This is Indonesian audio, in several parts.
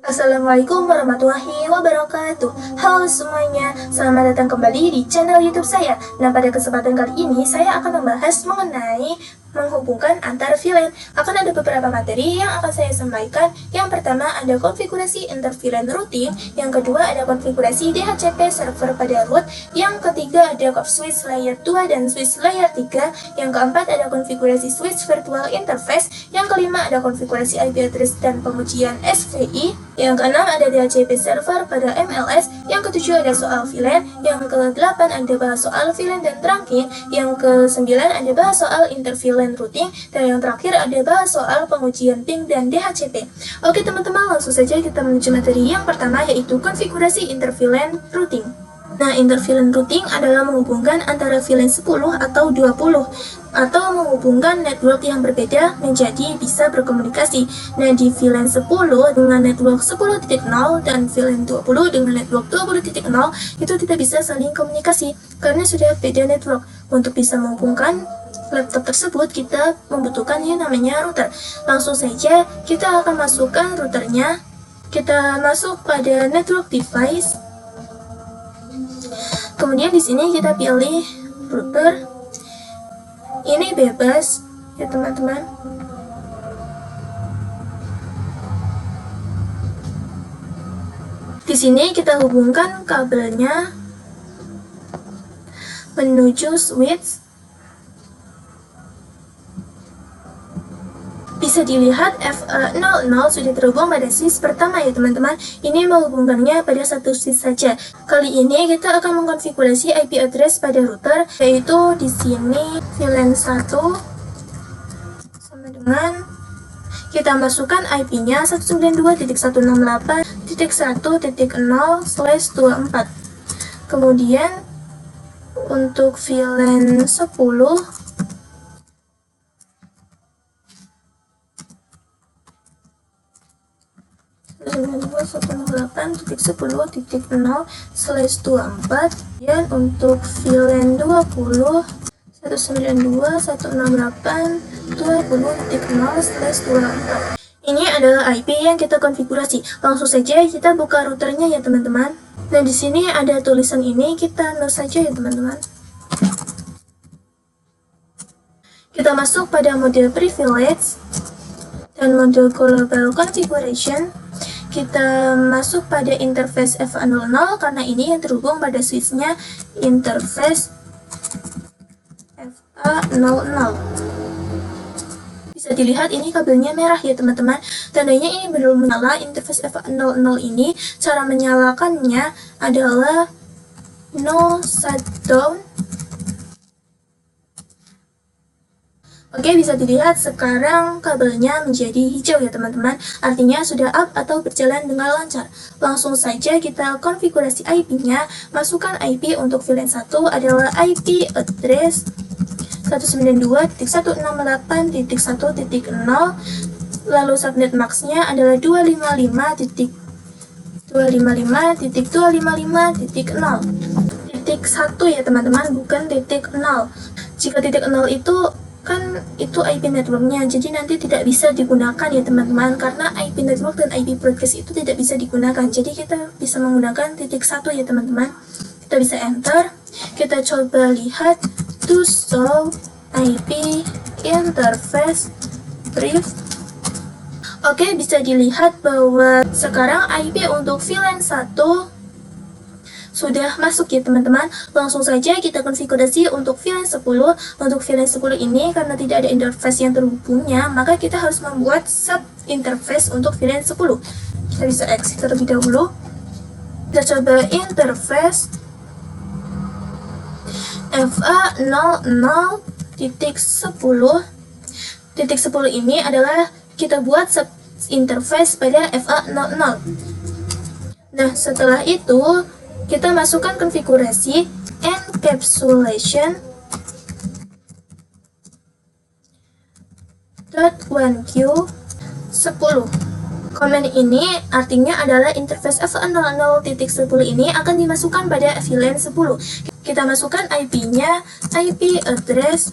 Assalamualaikum warahmatullahi wabarakatuh. Halo semuanya, selamat datang kembali di channel YouTube saya. Nah, pada kesempatan kali ini saya akan membahas mengenai menghubungkan antar VLAN. Akan ada beberapa materi yang akan saya sampaikan. Yang pertama ada konfigurasi inter-VLAN routing, yang kedua ada konfigurasi DHCP server pada root, yang ketiga ada switch layer 2 dan switch layer 3, yang keempat ada konfigurasi switch virtual interface, yang kelima ada konfigurasi IP address dan pengujian SVI, yang keenam ada DHCP server pada MLS, yang ketujuh ada soal VLAN, yang ke-8 ada bahas soal VLAN dan trunking, yang ke-9 ada bahas soal inter-VLAN routing, dan yang terakhir ada bahas soal pengujian ping dan DHCP. Oke teman-teman, langsung saja kita menuju materi yang pertama, yaitu konfigurasi inter-VLAN routing. Nah, inter-VLAN routing adalah menghubungkan antara VLAN 10 atau 20 atau menghubungkan network yang berbeda menjadi bisa berkomunikasi. Nah, di VLAN 10 dengan network 10.0 dan VLAN 20 dengan network 20.0 itu tidak bisa saling komunikasi karena sudah beda network. Untuk bisa menghubungkan laptop tersebut kita membutuhkan yang namanya router. Langsung saja kita akan masukkan routernya. Kita masuk pada network device. Kemudian di sini kita pilih router. Ini bebas ya teman-teman. Di sini kita hubungkan kabelnya menuju switch. Bisa dilihat FA00 sudah terhubung pada switch pertama ya teman-teman. Ini menghubungkannya pada satu switch saja. Kali ini kita akan mengkonfigurasi IP address pada router, yaitu di sini VLAN 1 sama dengan kita masukkan IP-nya 192.168.1.0/24. Kemudian untuk VLAN 10 192.168.10/24, dan untuk VLAN 20 192.168.20.0/24. Ini adalah IP yang kita konfigurasi. Langsung saja kita buka routernya ya teman-teman. Nah, di sini ada tulisan ini, kita no saja ya teman-teman. Kita masuk pada mode privilege dan mode global configuration. Kita masuk pada interface FA00 karena ini yang terhubung pada switchnya interface FA00. Bisa dilihat ini kabelnya merah ya teman-teman. Tandanya ini belum menyala. Interface FA00 ini cara menyalakannya adalah no shutdown. Oke, bisa dilihat sekarang kabelnya menjadi hijau ya teman-teman. Artinya sudah up atau berjalan dengan lancar. Langsung saja kita konfigurasi IP-nya. Masukkan IP untuk VLAN 1 adalah IP address 192.168.1.0. Lalu subnet max-nya adalah 255.255.255.0. Titik 1 ya teman-teman, bukan titik 0. Jika titik 0 itu kan itu IP networknya, jadi nanti tidak bisa digunakan ya teman-teman, karena IP network dan IP broadcast itu tidak bisa digunakan. Jadi kita bisa menggunakan titik 1 ya teman-teman. Kita bisa enter. Kita coba lihat to show IP interface brief. Oke, bisa dilihat bahwa sekarang IP untuk VLAN 1 sudah masuk ya teman-teman. Langsung saja kita konfigurasi untuk VLAN 10. Untuk VLAN 10 ini karena tidak ada interface yang terhubungnya, maka kita harus membuat sub interface untuk VLAN 10. Kita bisa exit terlebih dahulu. Kita coba interface FA00.10. Titik 10 ini adalah kita buat sub interface pada FA00. Nah, setelah itu kita masukkan konfigurasi encapsulation .1q 10. Komen ini artinya adalah interface FA00.10 ini akan dimasukkan pada VLAN 10. Kita masukkan IP-nya, IP address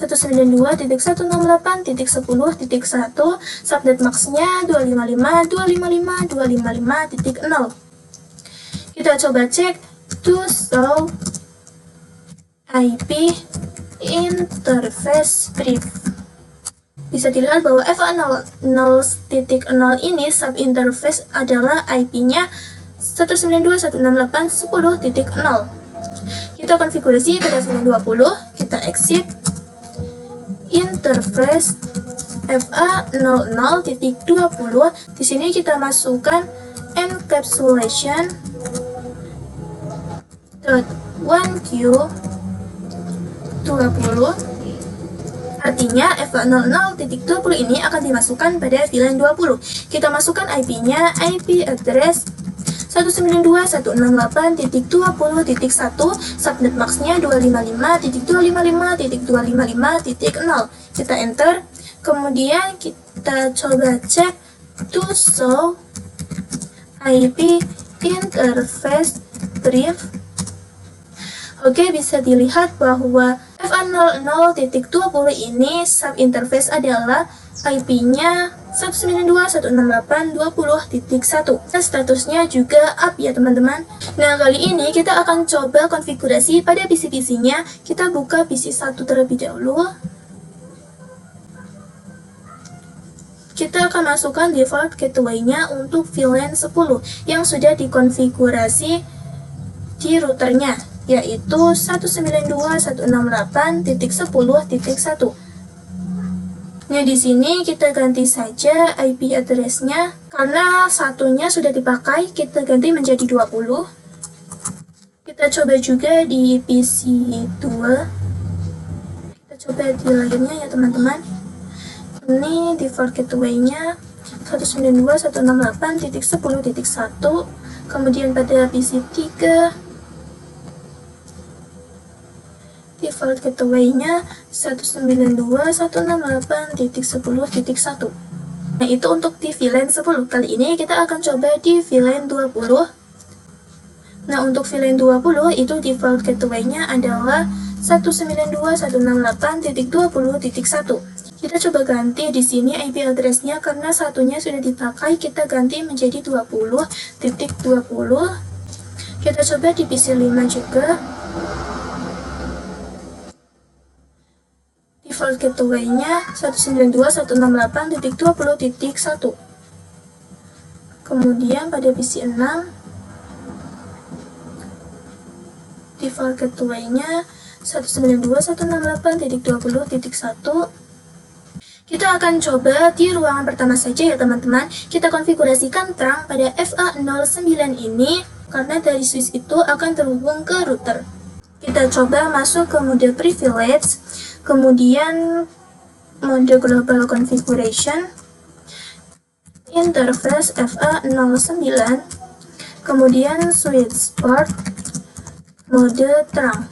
192.168.10.1, subnet max-nya 255.255.255.0. Kita coba cek to show IP interface brief. Bisa dilihat bahwa FA0.0 ini subinterface adalah IP-nya 192.168.10.0. Kita konfigurasi pada VLAN 20, kita exit interface FA00.20. Di sini kita masukkan encapsulation .1Q20. Artinya FA00.20 ini akan dimasukkan pada VLAN 20. Kita masukkan IP-nya, IP address 192.168.20.1, subnet max-nya 255.255.255.0. Kita enter. Kemudian kita coba cek to show IP interface brief. Oke, bisa dilihat bahwa FA00.20 ini subinterface adalah IP-nya 192.168.20.1. Dan statusnya juga up ya teman-teman. Nah, kali ini kita akan coba konfigurasi pada PC-PC-nya. Kita buka PC 1 terlebih dahulu. Kita akan masukkan default gateway-nya untuk VLAN 10 yang sudah dikonfigurasi di routernya, yaitu 192.168.10.1. Nah, di sini kita ganti saja IP address-nya karena satunya sudah dipakai, kita ganti menjadi 20. Kita coba juga di PC 2. Kita coba di lainnya ya teman-teman. Ini default gateway-nya 192.168.10.1. Kemudian pada PC 3 default gateway-nya 192.168.10.1. Nah, itu untuk di VLAN 10. Kali ini kita akan coba di VLAN 20. Nah, untuk VLAN 20 itu default gateway-nya adalah 192.168.20.1. Kita coba ganti di sini IP address-nya karena satunya sudah dipakai, kita ganti menjadi 20.20. Kita coba di PC 5 juga. Default gateway-nya 192.168.20.1. Kemudian pada PC 6 default gateway-nya 192.168.20.1. Kita akan coba di ruangan pertama saja ya teman-teman. Kita konfigurasikan terang pada FA09 ini karena dari switch itu akan terhubung ke router. Kita coba masuk ke mode privilege, kemudian mode global configuration, interface FA09, kemudian switch port, mode terang.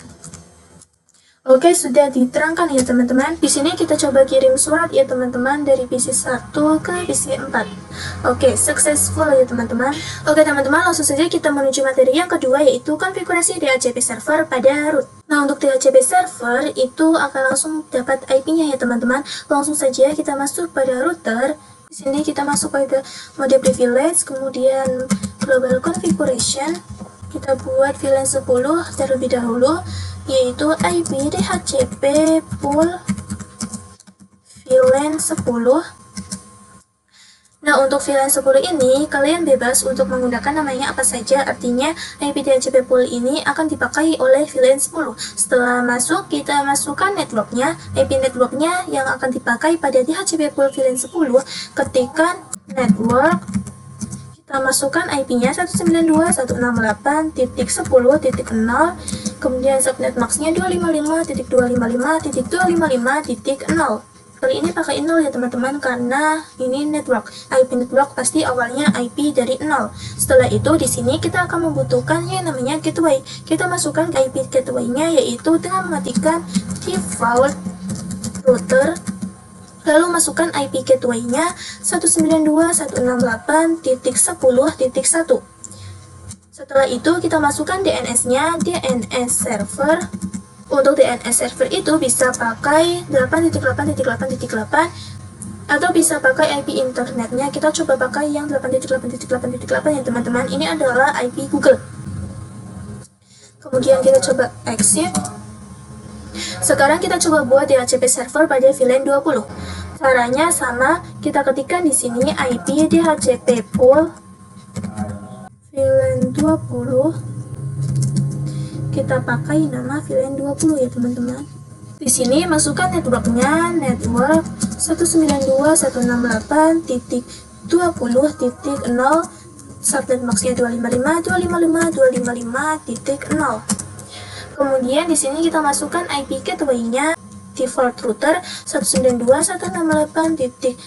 Oke, sudah diterangkan ya teman-teman. Di sini kita coba kirim surat ya teman-teman dari PC 1 ke PC 4. Oke, successful ya teman-teman. Oke teman-teman, langsung saja kita menuju materi yang kedua, yaitu konfigurasi DHCP server pada root. Nah, untuk DHCP server itu akan langsung dapat IP-nya ya teman-teman. Langsung saja kita masuk pada router. Di sini kita masuk pada mode privilege, kemudian global configuration. Kita buat VLAN 10 terlebih dahulu, yaitu IP DHCP pool VLAN 10. Nah, untuk VLAN 10 ini kalian bebas untuk menggunakan namanya apa saja, artinya IP DHCP pool ini akan dipakai oleh VLAN 10. Setelah masuk, kita masukkan networknya, IP networknya yang akan dipakai pada DHCP pool VLAN 10, ketikkan network. Kita masukkan IP-nya 192.168.10.0, kemudian subnet max-nya 255.255.255.0. Kali ini pakai 0 ya teman-teman karena ini network. IP network pasti awalnya IP dari 0. Setelah itu di sini kita akan membutuhkan yang namanya gateway. Kita masukkan IP gateway-nya yaitu dengan mematikan default router. Lalu masukkan IP gateway-nya 192.168.10.1. Setelah itu kita masukkan DNS-nya, DNS server. Untuk DNS server itu bisa pakai 8.8.8.8 atau bisa pakai IP internetnya. Kita coba pakai yang 8.8.8.8 ya teman-teman. Ini adalah IP Google. Kemudian kita coba exit. Sekarang kita coba buat DHCP server pada VLAN 20. Caranya sama, kita ketikkan di sini IP DHCP pool VLAN 20. Kita pakai nama VLAN 20 ya teman-teman. Di sini masukkan networknya, network 192.168.20.0, subnet maxnya 255.255.255.0. Kemudian di sini kita masukkan IP gateway-nya, default router 192.168.20.1,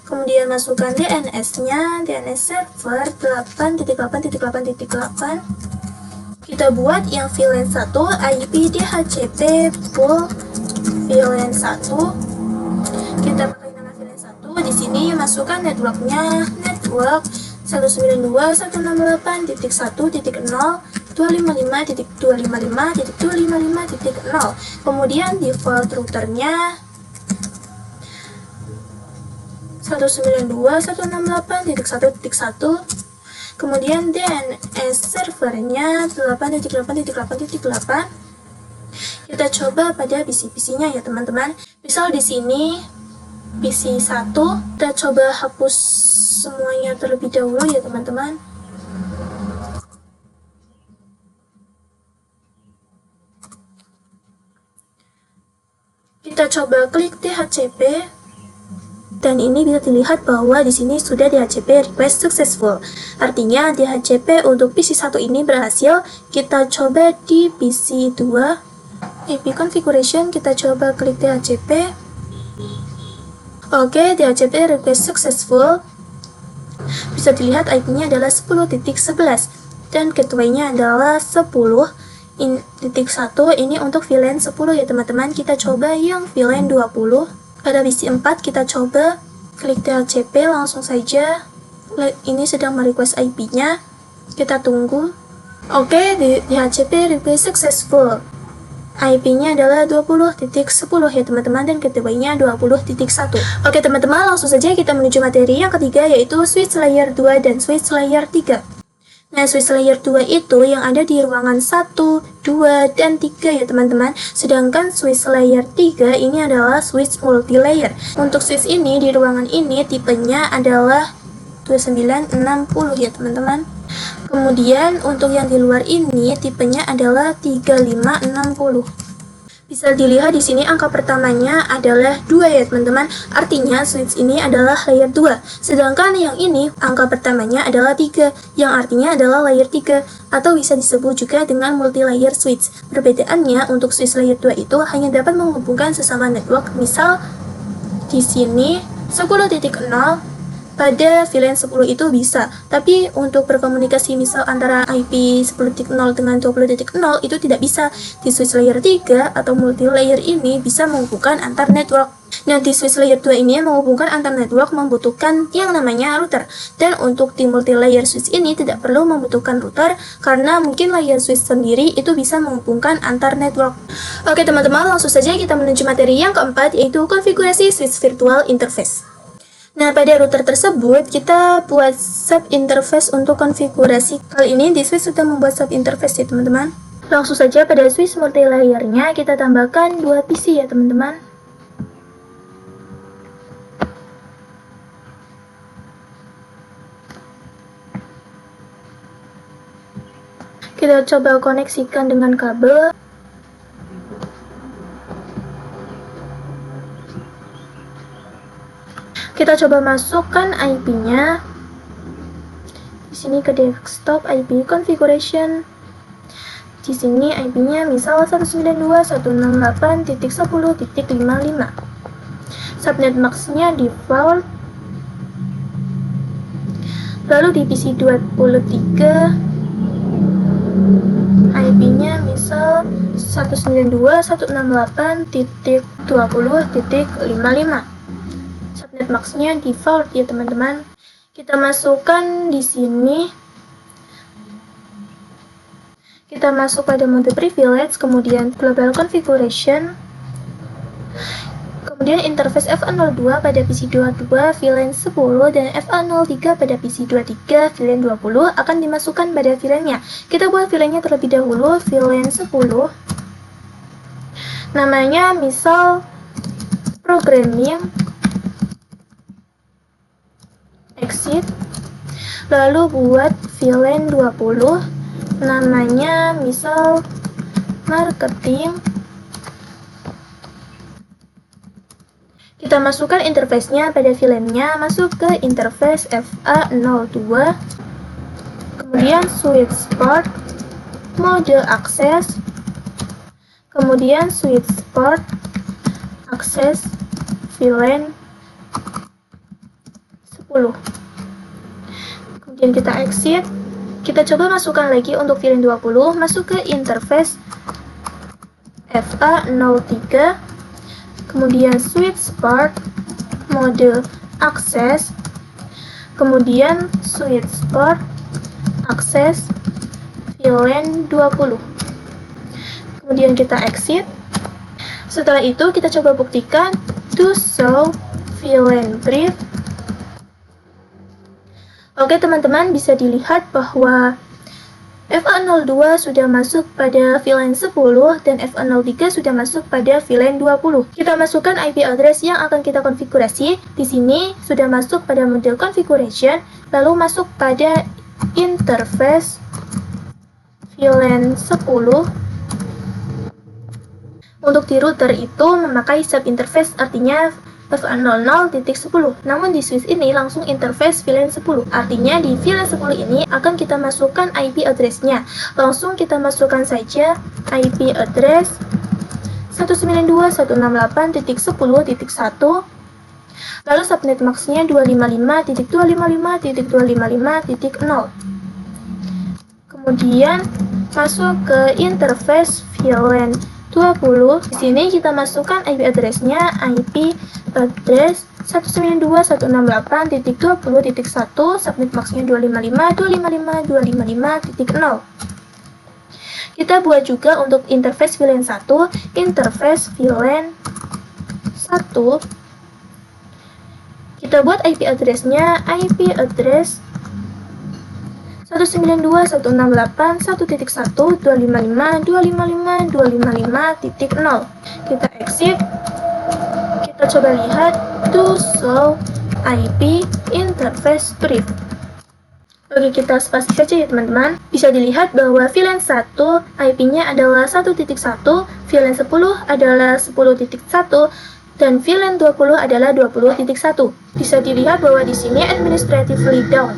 kemudian masukkan DNS-nya, DNS server 8.8.8.8. Kita buat yang VLAN 1, IP DHCP pool VLAN 1. Kita pakai nama VLAN 1. Di sini masukkan networknya, network 192.168.1.0.255.255.255.0. Kemudian default routernya 192.168.1.1. Kemudian DNS servernya 8.8.8.8. Kita coba pada PC-PC-nya ya teman-teman. Misal di sini PC 1, kita coba hapus semuanya terlebih dahulu ya teman-teman. Kita coba klik DHCP. Dan ini bisa dilihat bahwa di sini sudah DHCP request successful. Artinya DHCP untuk PC 1 ini berhasil. Kita coba di PC 2. IP configuration, kita coba klik DHCP. Oke, DHCP request successful. Bisa dilihat IP-nya adalah 10.11 dan gateway-nya adalah 10.1. Ini untuk VLAN 10 ya teman-teman. Kita coba yang VLAN 20. Pada PC 4 kita coba klik DHCP langsung saja. Ini sedang merequest IP-nya. Kita tunggu. Oke, DHCP request successful. IP-nya adalah 20.10 ya teman-teman dan gateway-nya 20.1. Oke teman-teman, langsung saja kita menuju materi yang ketiga, yaitu switch layer 2 dan switch layer 3. Nah, switch layer 2 itu yang ada di ruangan 1, 2, dan 3 ya teman-teman. Sedangkan switch layer 3 ini adalah switch multi-layer. Untuk switch ini di ruangan ini tipenya adalah 2960 ya teman-teman. Kemudian untuk yang di luar ini tipenya adalah 3560. Bisa dilihat di sini angka pertamanya adalah 2 ya teman-teman. Artinya switch ini adalah layer 2. Sedangkan yang ini angka pertamanya adalah 3, yang artinya adalah layer 3 atau bisa disebut juga dengan multi layer switch. Perbedaannya untuk switch layer 2 itu hanya dapat menghubungkan sesama network. Misal di sini 10.0 pada VLAN 10 itu bisa, tapi untuk berkomunikasi misal antara IP 10.0 dengan 20.0 itu tidak bisa. Di switch layer 3 atau multi layer ini bisa menghubungkan antar network. Nah, di switch layer 2 ini menghubungkan antar network membutuhkan yang namanya router. Dan untuk di multi layer switch ini tidak perlu membutuhkan router karena mungkin layer switch sendiri itu bisa menghubungkan antar network. Oke teman-teman, langsung saja kita menuju materi yang keempat, yaitu konfigurasi switch virtual interface. Nah, pada router tersebut kita buat sub interface untuk konfigurasi. Kali ini di switch sudah membuat sub interface ya teman-teman. Langsung saja pada switch multi layernya kita tambahkan 2 PC ya teman-teman. Kita coba koneksikan dengan kabel. Kita coba masukkan IP-nya. Di sini ke desktop IP configuration. Di sini IP-nya misal 192.168.10.55. Subnet max-nya default. Lalu di PC 23 IP-nya misal 192.168.20.55. Subnet max-nya default ya teman-teman. Kita masukkan di sini. Kita masuk pada mode privilege, kemudian global configuration, kemudian interface FA02 pada PC22 VLAN 10 dan FA03 pada PC23 VLAN 20 akan dimasukkan pada VLAN-nya. Kita buat VLAN-nya terlebih dahulu, VLAN 10. Namanya misal programming, exit, lalu buat VLAN 20, namanya misal marketing. Kita masukkan interface-nya pada VLAN-nya, masuk ke interface FA02, kemudian switch port, mode akses, kemudian switch port, akses VLAN 10. Kemudian kita exit. Kita coba masukkan lagi untuk VLAN 20, masuk ke interface FA03, kemudian switch port, mode akses, kemudian switch port, akses VLAN 20. Kemudian kita exit. Setelah itu kita coba buktikan to show VLAN brief. Oke teman-teman, bisa dilihat bahwa FA02 sudah masuk pada VLAN 10 dan FA03 sudah masuk pada VLAN 20. Kita masukkan IP address yang akan kita konfigurasi. Di sini sudah masuk pada mode configuration, lalu masuk pada interface VLAN 10. Untuk di router itu memakai sub interface, artinya FA00.10. Namun di switch ini langsung interface VLAN 10. Artinya di VLAN 10 ini akan kita masukkan IP address-nya. Langsung kita masukkan saja IP address 192.168.10.1. Lalu subnet max-nya 255.255.255.0. Kemudian masuk ke interface VLAN 20. Di sini kita masukkan IP address-nya, IP address 192.168.20.1, subnet max-nya 255.255.255.0. Kita buat juga untuk interface VLAN 1, interface VLAN 1. Kita buat IP address-nya, IP address 192.168.1.1.255.255.255.0. Kita exit. Kita coba lihat to show IP interface brief. Oke, kita spasi saja ya teman-teman. Bisa dilihat bahwa VLAN 1 IP-nya adalah 1.1, VLAN 10 adalah 10.1, dan VLAN 20 adalah 20.1. Bisa dilihat bahwa di sini administratively down.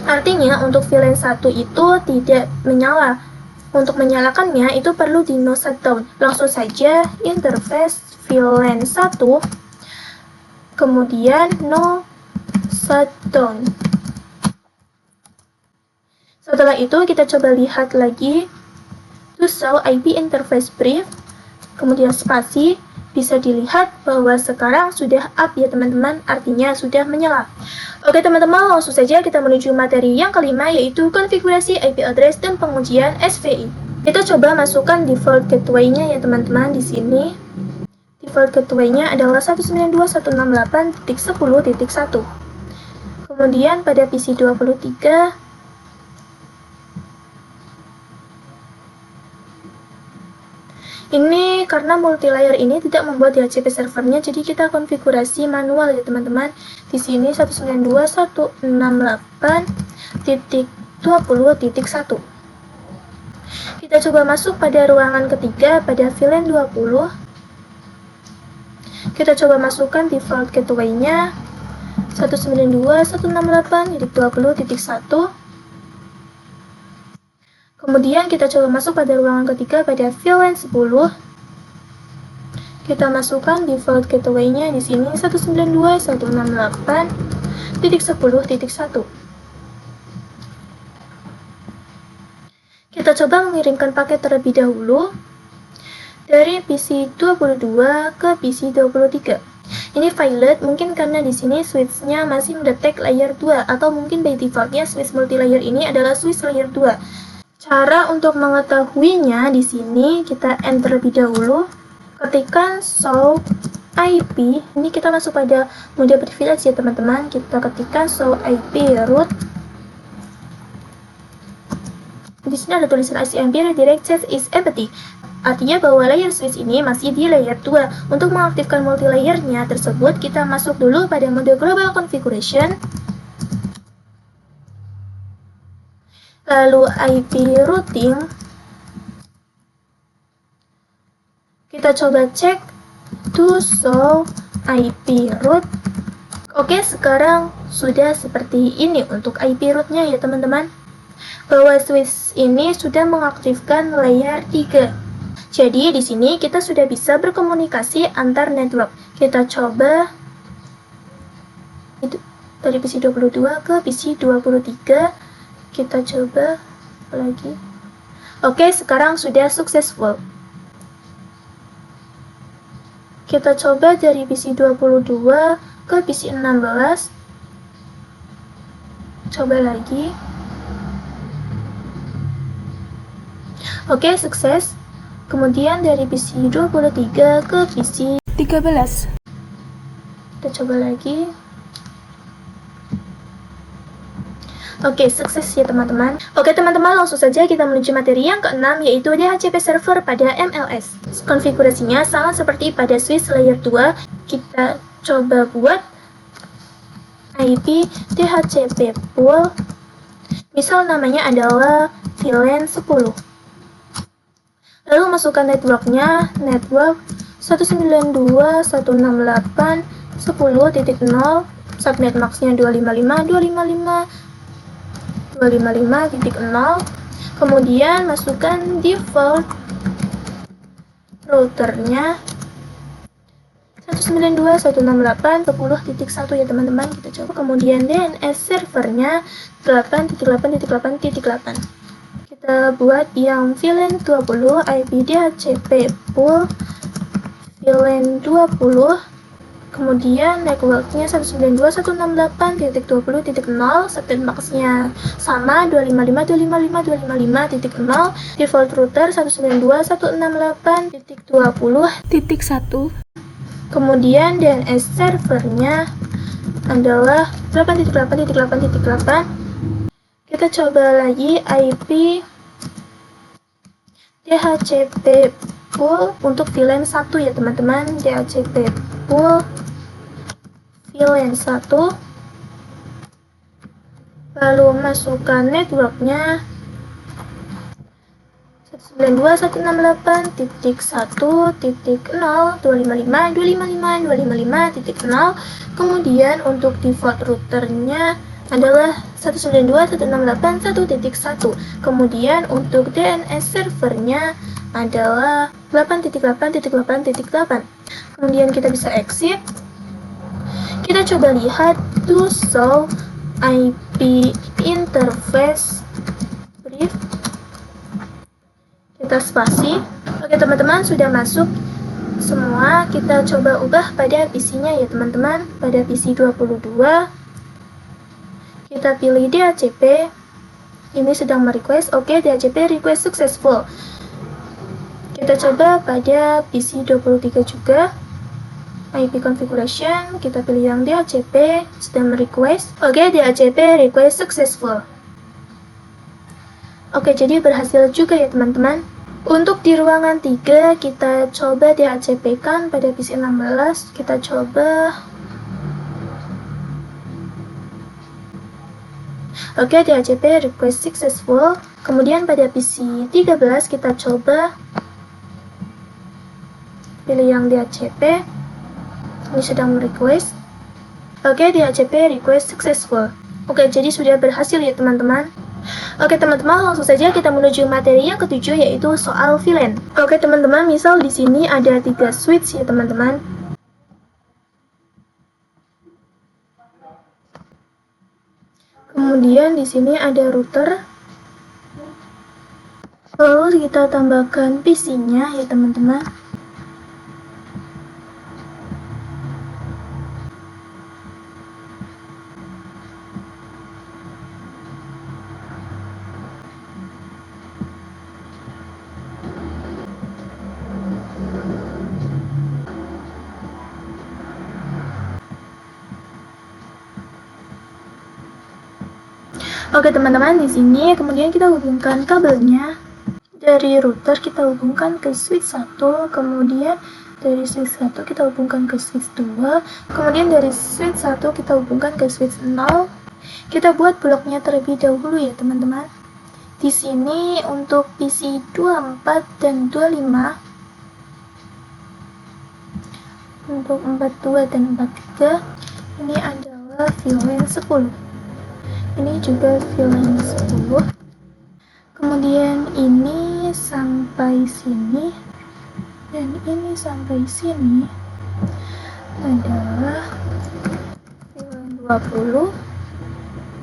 Artinya untuk VLAN 1 itu tidak menyala. Untuk menyalakannya itu perlu di no shutdown. Langsung saja interface VLAN 1, kemudian no shutdown. Setelah itu kita coba lihat lagi to show IP interface brief, kemudian spasi. Bisa dilihat bahwa sekarang sudah up ya teman-teman, artinya sudah menyala. Oke teman-teman, langsung saja kita menuju materi yang kelima, yaitu konfigurasi IP address dan pengujian SVI. Kita coba masukkan default gateway-nya ya teman-teman. Di sini default gateway-nya adalah 192.168.10.1. Kemudian pada PC23 ini karena multilayer ini tidak membuat DHCP servernya, jadi kita konfigurasi manual ya teman-teman. Di sini 192.168.20.1. Kita coba masuk pada ruangan ketiga pada VLAN 20. Kita coba masukkan default gateway-nya 192.168.20.1. Kemudian kita coba masuk pada ruangan ketiga pada VLAN 10. Kita masukkan default gateway-nya di sini 192.168.10.1. Kita coba mengirimkan paket terlebih dahulu dari PC22 ke PC23. Ini violet mungkin karena di sini switch-nya masih mendetek layer 2, atau mungkin by default-nya switch multilayer ini adalah switch layer 2. Cara untuk mengetahuinya di sini kita enter lebih dahulu. Ketikkan show IP. Ini kita masuk pada mode privilege ya teman-teman. Kita ketikkan show IP root. Di sini ada tulisan ICMP redirect set is empty. Artinya bahwa layer switch ini masih di layer 2. Untuk mengaktifkan multilayernya tersebut, kita masuk dulu pada mode global configuration. Lalu IP routing. Kita coba cek to show IP root. Oke, sekarang sudah seperti ini untuk IP rootnya ya teman-teman. Bahwa switch ini sudah mengaktifkan layer 3. Jadi di sini kita sudah bisa berkomunikasi antar network. Kita coba itu dari PC 22 ke PC 23. Kita coba lagi. Oke, sekarang sudah successful. Kita coba dari PC 22 ke PC 16. Coba lagi. Oke, sukses. Kemudian dari PC 23 ke PC 13. Kita coba lagi. Oke, sukses ya teman-teman. Oke teman-teman, langsung saja kita menuju materi yang ke-6, yaitu DHCP server pada MLS. Konfigurasinya sama seperti pada switch layer 2. Kita coba buat IP DHCP pool. Misal namanya adalah VLAN 10. Lalu masukkan networknya, network 192.168.10.0, subnet maxnya 255.255.255.0. Kemudian masukkan default routernya 192.168.10.1 ya teman-teman. Kita coba. Kemudian DNS servernya 8.8.8.8. Kita buat yang VLAN 20 IP DHCP pool VLAN 20. Kemudian networknya 192.168.20.0, subnet maxnya sama 255.255.255.0, default router 192.168.20.1. Kemudian DNS servernya adalah 8.8.8.8. Kita coba lagi IP DHCP pool untuk VLAN 1 ya teman-teman. DHCP pool VLAN 1. Lalu masukkan networknya 192.168.1.0.255.255.255.0. Kemudian untuk default routernya adalah 192.168.1.1. Kemudian untuk DNS servernya adalah 8.8.8.8. Kemudian kita bisa exit. Kita coba lihat to show IP interface brief. Kita spasi. Oke teman-teman, sudah masuk semua. Kita coba ubah pada PC-nya ya teman-teman. Pada PC 22 kita pilih DHCP. Ini sedang merequest. Oke, DHCP request successful. Kita coba pada PC 23 juga. IP configuration, kita pilih yang DHCP sedang merequest. Oke, DHCP request successful. Oke, jadi berhasil juga ya teman-teman. Untuk di ruangan 3 kita coba DHCP kan pada PC 16. Kita coba. Oke, DHCP request successful. Kemudian pada PC 13 kita coba pilih yang DHCP. Ini sedang request. Oke, DHCP request successful. Oke, jadi sudah berhasil ya teman-teman. Oke teman-teman, langsung saja kita menuju materi yang ke-7, yaitu soal VLAN. Oke teman-teman, misal di sini ada 3 switch ya teman-teman. Kemudian di sini ada router. Lalu kita tambahkan PC-nya ya teman-teman. Oke teman-teman, di sini kemudian kita hubungkan kabelnya. Dari router kita hubungkan ke switch 1, kemudian dari switch 1 kita hubungkan ke switch 2, kemudian dari switch 1 kita hubungkan ke switch 0. Kita buat bloknya terlebih dahulu ya teman-teman. Di sini untuk PC 24 dan 25, untuk 42 dan 43, ini adalah VLAN 10. Ini juga VLAN 10. Kemudian ini sampai sini dan ini sampai sini adalah VLAN 20.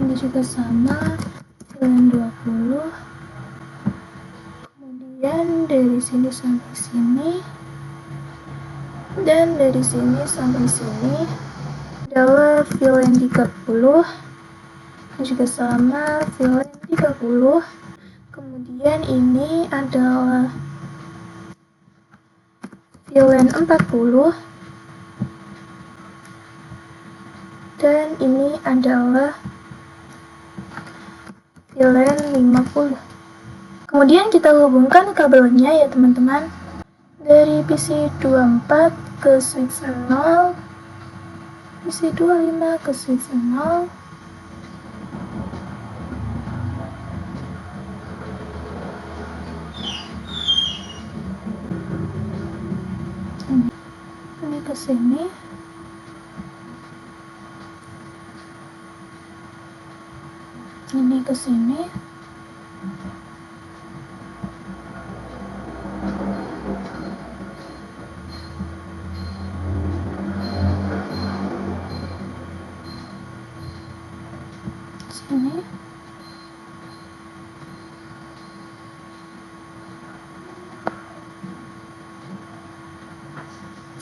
Ini juga sama, VLAN 20. Kemudian dari sini sampai sini dan dari sini sampai sini adalah VLAN 30. Ini juga sama, VLAN 30. Kemudian ini adalah VLAN 40 dan ini adalah VLAN 50. Kemudian kita hubungkan kabelnya ya teman-teman, dari PC 24 ke switch 0, PC 25 ke switch 0, ini ke sini, ini ke sini, sini,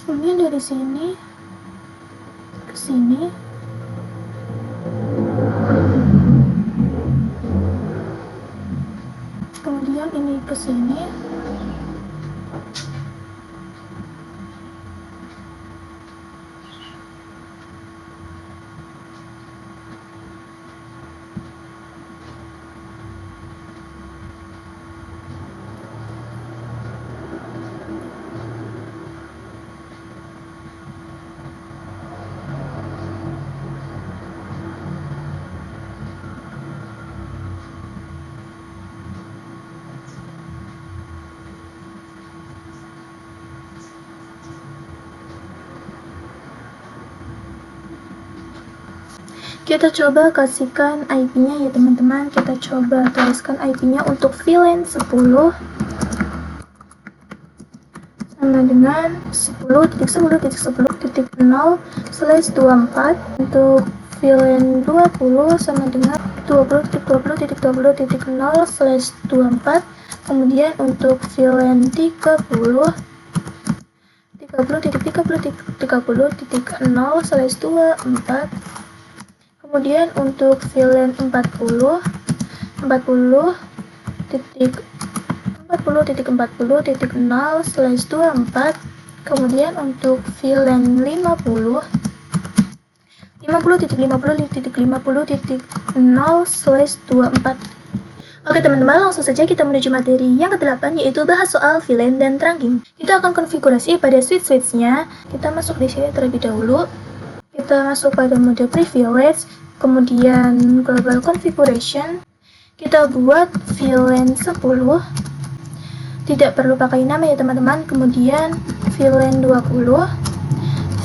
kemudian dari sini ke sini, kemudian ini ke sini, kita coba kasihkan IP-nya ya teman-teman. Kita coba tuliskan IP-nya untuk VLAN 10 sama dengan 10.10.10.0/24. Untuk VLAN 20 sama dengan 20.20.20.0/24. Kemudian untuk VLAN 30 30.30.30.0/24. Kemudian untuk VLAN 40.40.40.0/24. Kemudian untuk VLAN 50.50.50.0/24. Oke teman-teman, langsung saja kita menuju materi yang ke-8, yaitu bahas soal VLAN dan trunking. Kita akan konfigurasi pada switch-switchnya. Kita masuk di sini terlebih dahulu. Kita masuk pada mode privilege, kemudian global configuration. Kita buat VLAN 10. Tidak perlu pakai nama ya teman-teman. Kemudian VLAN 20,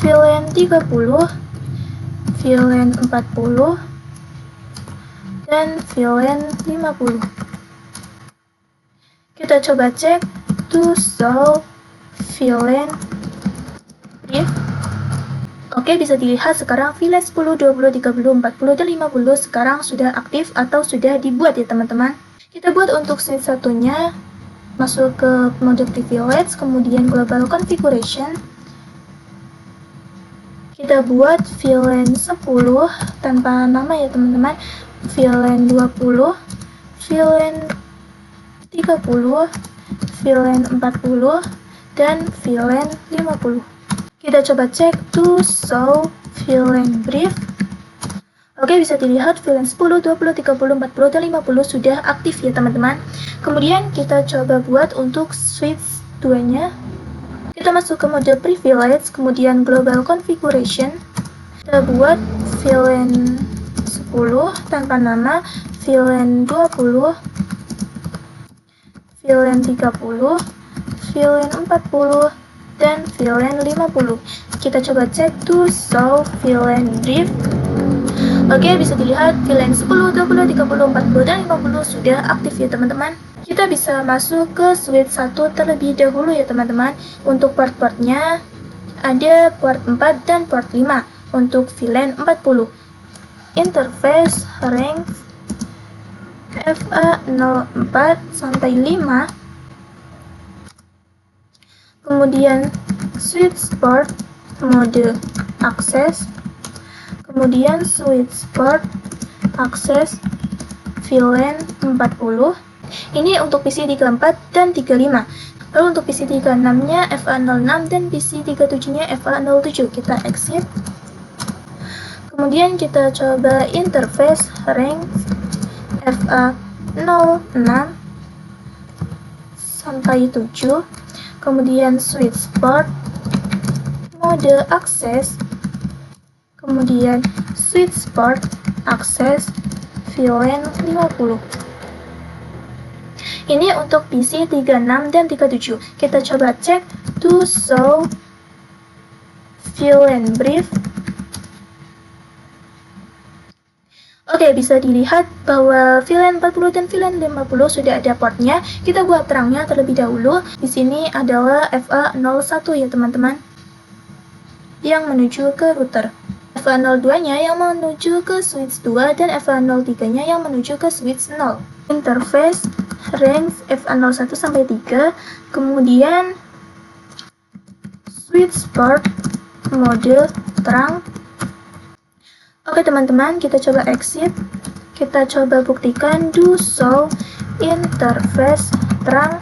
VLAN 30, VLAN 40, dan VLAN 50. Kita coba cek to show VLAN brief. Oke, bisa dilihat sekarang VLAN 10, 20, 30, 40, dan 50 sekarang sudah aktif atau sudah dibuat ya teman-teman. Kita buat untuk switch satunya, masuk ke mode privilege, kemudian global configuration. Kita buat VLAN 10 tanpa nama ya teman-teman, VLAN 20, VLAN 30, VLAN 40, dan VLAN 50. Kita coba cek to show VLAN brief. Oke, bisa dilihat VLAN 10, 20, 30, 40, dan 50 sudah aktif ya teman-teman. Kemudian kita coba buat untuk switch 2-nya. Kita masuk ke mode privilege, kemudian global configuration. Kita buat VLAN 10 tanpa nama, VLAN 20, VLAN 30, VLAN 40, dan VLAN 50. Kita coba cek to show VLAN brief. Oke, bisa dilihat VLAN 10, 20, 30, 40, dan 50 sudah aktif ya teman-teman. Kita bisa masuk ke switch 1 terlebih dahulu ya teman-teman. Untuk port-portnya ada port 4 dan port 5 untuk VLAN 40. Interface range FA04 sampai 5. Kemudian switch port mode akses. Kemudian switch port akses VLAN 40. Ini untuk PC 34 dan 35. Lalu untuk PC 36-nya FA06 dan PC 37-nya FA07. Kita exit. Kemudian kita coba interface range FA06 sampai 7. Kemudian switch port mode akses. Kemudian switch port akses VLAN 50. Ini untuk PC 36 dan 37. Kita coba cek to show VLAN brief. Oke, bisa dilihat bahwa VLAN 40 dan VLAN 50 sudah ada portnya. Kita buat terangnya terlebih dahulu. Di sini adalah FA01 ya teman-teman, yang menuju ke router. FA02-nya yang menuju ke switch 2 dan FA03-nya yang menuju ke switch 0. Interface range FA01 sampai 3. Kemudian switch port mode terang. Oke teman-teman, kita coba exit. Kita coba buktikan do show interface terang.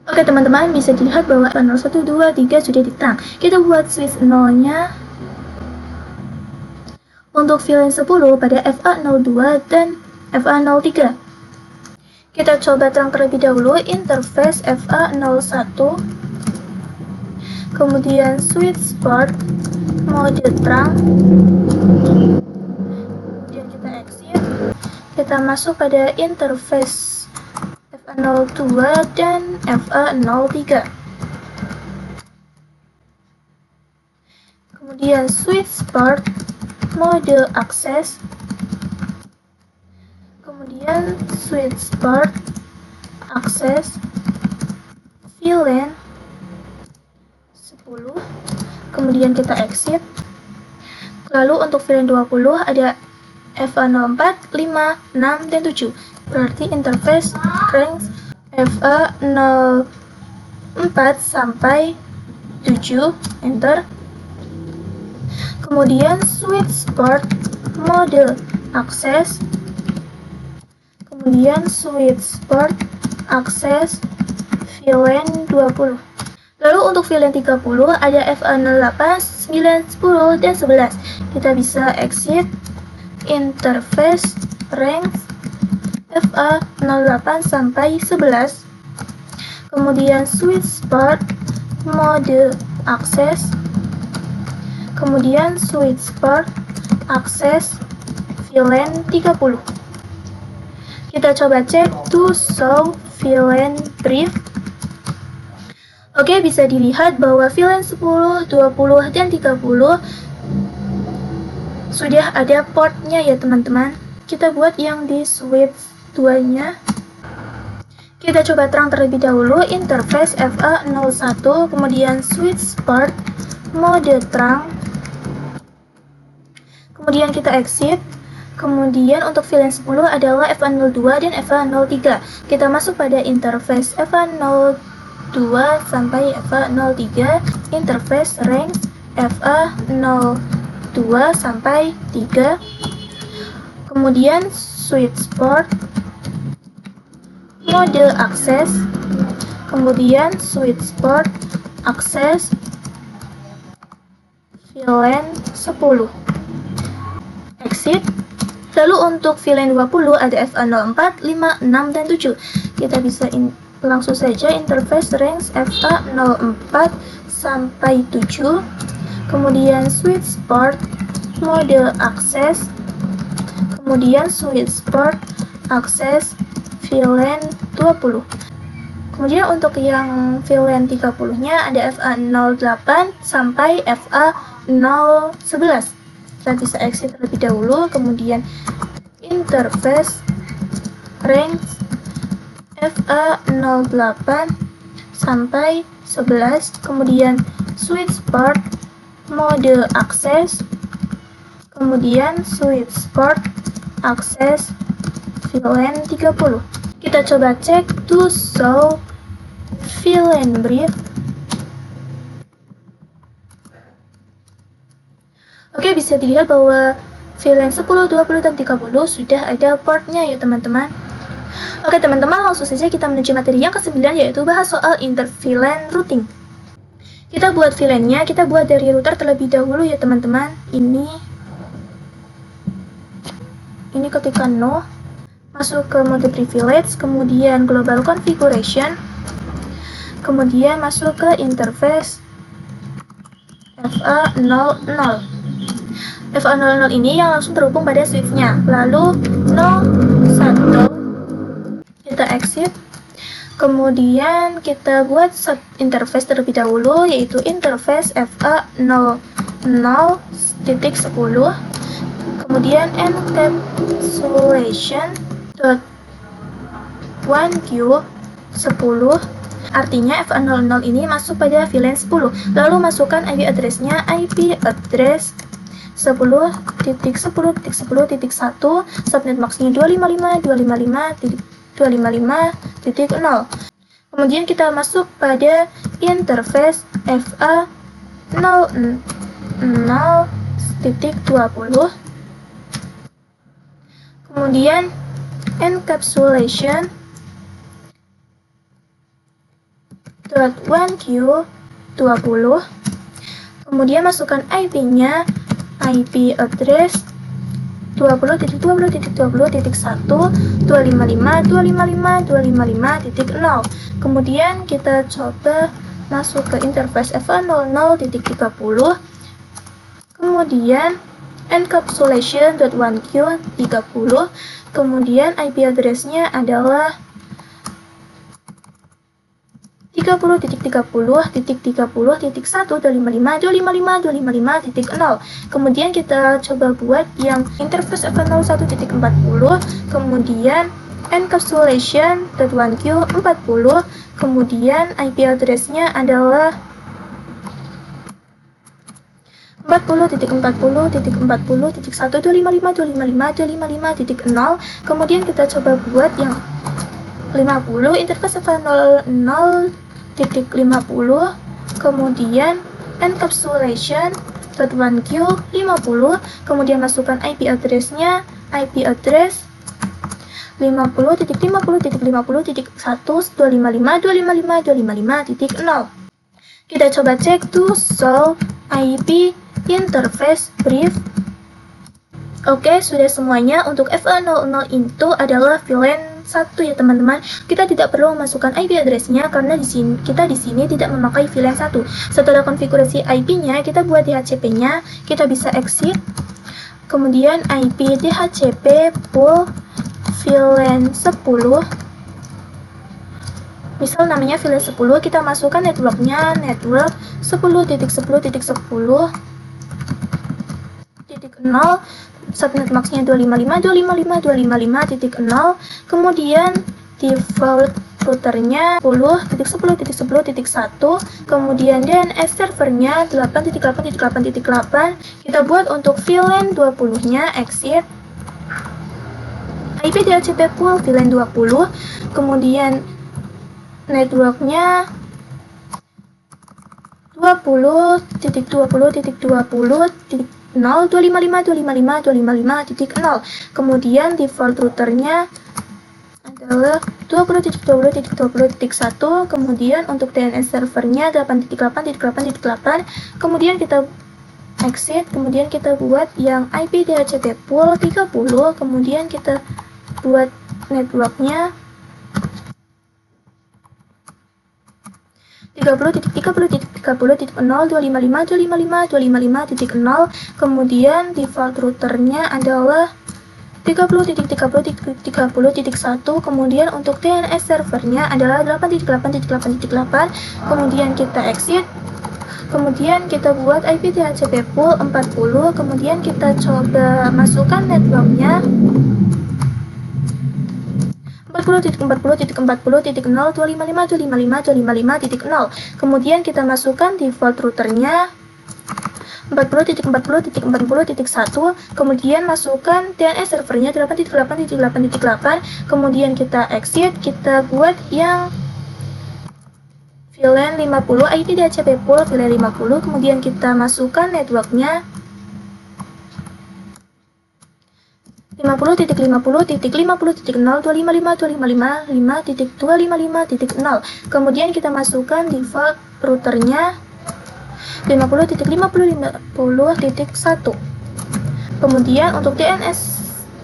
Oke teman-teman, bisa dilihat bahwa FA01, 2, 3 sudah diterang. Kita buat switch 0-nya untuk VLAN 10 pada FA02 dan FA03. Kita coba terang terlebih dahulu interface FA01. Kemudian switch port mode terang. Kemudian kita exit. Kita masuk pada interface FA02 dan FA03. Kemudian switch port mode akses. Kemudian switch port akses VLAN 10. Kemudian kita exit. Lalu untuk VLAN 20 ada FA04, 5, 6, dan 7. Berarti interface range FA04 sampai 7. Enter. Kemudian switch port mode akses. Kemudian switch port akses VLAN 20. Lalu untuk VLAN 30 ada FA08, 9, 10, dan 11. Kita bisa exit. Interface range FA08 sampai 11. Kemudian switch port mode akses. Kemudian switch port akses VLAN 30. Kita coba cek to show VLAN brief. Oke, bisa dilihat bahwa VLAN 10, 20, dan 30 sudah ada portnya ya teman-teman. Kita buat yang di switch 2-nya. Kita coba terang terlebih dahulu interface FA01, kemudian switch port mode terang. Kemudian kita exit. Kemudian untuk VLAN 10 adalah FA02 dan FA03. Kita masuk pada interface FA02 sampai FA03. Interface range FA02 sampai 3. Kemudian switch port mode akses. Kemudian switch port akses VLAN 10. exit. Lalu untuk VLAN 20 ada FA04, 5, 6, dan 7. Kita bisa langsung saja interface range FA04 sampai 7. Kemudian switch port, mode akses, kemudian switch port, akses, VLAN 20. Kemudian untuk yang VLAN 30-nya ada FA08 sampai FA011. Kita bisa exit terlebih dahulu, kemudian interface range FA08 sampai 11, kemudian switch port, mode akses, kemudian switch port, akses, VLAN 30. Kita coba cek to show VLAN brief. Oke, bisa dilihat bahwa VLAN 10, 20, dan 30 sudah ada portnya ya teman-teman. Oke teman-teman, langsung saja kita menuju materi yang ke-9, yaitu bahas soal inter-VLAN routing. Kita buat VLAN-nya, kita buat dari router terlebih dahulu ya teman-teman. Ini ketika no, masuk ke mode privilege, kemudian global configuration, kemudian masuk ke interface FA00. FA00 ini yang langsung terhubung pada switch-nya. Lalu 01, kita exit. Kemudian kita buat sub interface terlebih dahulu, yaitu interface FA00.10. Kemudian encapsulation.1q 10. Artinya FA00 ini masuk pada VLAN 10. Lalu masukkan IP address-nya, IP address 10.10.10.1, subnet max-nya 255.255.255.0. Kemudian kita masuk pada interface FA00.20. Kemudian encapsulation .1q20. Kemudian masukkan IP-nya, IP address 20.20.1.255.255.255.0. Kemudian kita coba masuk ke interface FA00.30. Kemudian encapsulation.1q30. Kemudian IP address-nya adalah 30.30.1.255.255.0. Kemudian kita coba buat yang interface F01.40, kemudian encapsulation.1q40, kemudian IP address-nya adalah 40.40.40.1.255.255.0. Kemudian kita coba buat yang 50, interface F00.50, kemudian encapsulation.1q50, kemudian masukkan IP address-nya, IP address 50.50.50.1.255.255.255.0. Kita coba cek to show IP interface brief. Oke, sudah semuanya. Untuk FA00 itu adalah VLAN 1 ya teman-teman. Kita tidak perlu memasukkan IP address-nya karena kita di sini tidak memakai VLAN 1. Setelah konfigurasi IP-nya, kita buat DHCP-nya. Kita bisa exit. Kemudian IP DHCP pool VLAN 10. Misal namanya VLAN 10, kita masukkan network-nya, network 10.10.10.0, subnet max-nya 255.255.255.0, kemudian default routernya 10.10.10.1, kemudian DNS servernya 8.8.8.8. Kita buat untuk VLAN 20-nya, exit. IP DHCP pool VLAN 20, kemudian networknya 20.20.20.0, kemudian default routernya adalah 20.20.20.1, kemudian untuk DNS servernya 8.8.8.8, kemudian kita exit, kemudian kita buat yang IP DHCP pool 30, kemudian kita buat networknya 30.30.30.0.255.255.255.0, kemudian default routernya adalah 30.30.30.1, kemudian untuk DNS servernya adalah 8.8.8.8, kemudian kita exit, kemudian kita buat IP DHCP pool 40, kemudian kita coba masukkan networknya 40.40.40.0.255.255.255.0, kemudian kita masukkan default routernya 40.40.40.1, kemudian masukkan DNS servernya 8.8.8.8, kemudian kita exit, kita buat yang VLAN 50, IP DHCP pool VLAN 50, kemudian kita masukkan networknya 50.50.50.0.255.255.5.255.0, kemudian kita masukkan default routernya 50.50.50.1, kemudian untuk DNS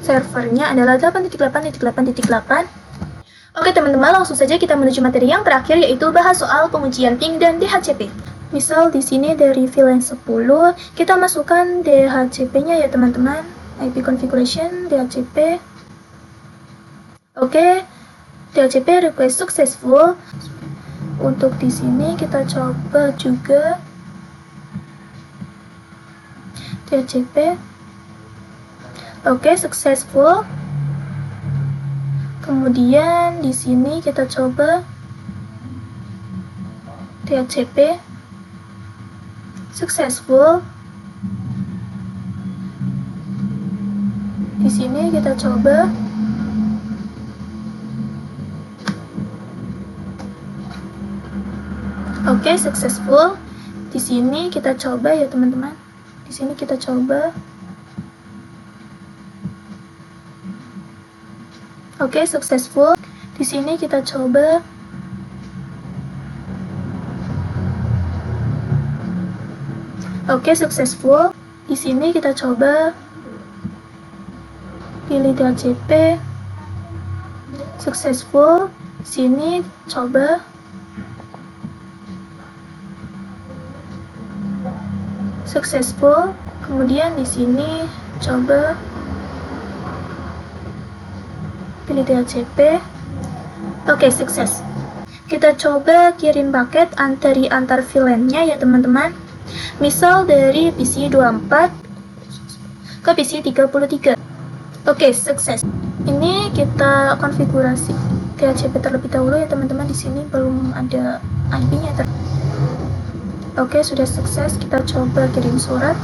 servernya adalah 8.8.8.8. Oke teman-teman, langsung saja kita menuju materi yang terakhir, yaitu bahas soal pengujian ping dan DHCP. Misal di sini dari VLAN 10 kita masukkan DHCP-nya ya teman-teman, IP configuration DHCP. Oke, DHCP request successful. Untuk di sini kita coba juga DHCP. Oke, successful. Kemudian di sini kita coba DHCP successful. Di sini kita coba oke, successful. Di sini kita coba ya teman-teman. Di sini kita coba. Oke, successful. Di sini kita coba. Oke, successful. Di sini kita coba. Pilih DHCP. Successful. Sini coba. Successful. Kemudian di sini coba pilih DHCP. Oke, sukses. Kita coba kirim paket antar VLAN-nya ya teman-teman. Misal dari PC 24 ke PC 33. Oke, sukses. Ini kita konfigurasi DHCP terlebih dahulu ya teman-teman. Di sini belum ada IP-nya. Oke, sudah sukses. Kita coba kirim surat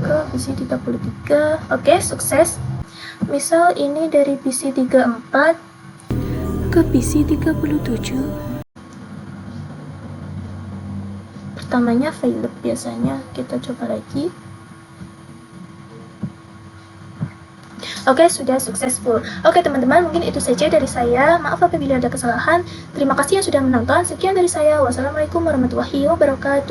ke PC 33. Oke, sukses. Misal ini dari PC 34 ke PC 37. Pertamanya failed biasanya. Kita coba lagi. Oke, sudah successful. Oke teman-teman, mungkin itu saja dari saya. Maaf apabila ada kesalahan. Terima kasih yang sudah menonton. Sekian dari saya. Wassalamualaikum warahmatullahi wabarakatuh.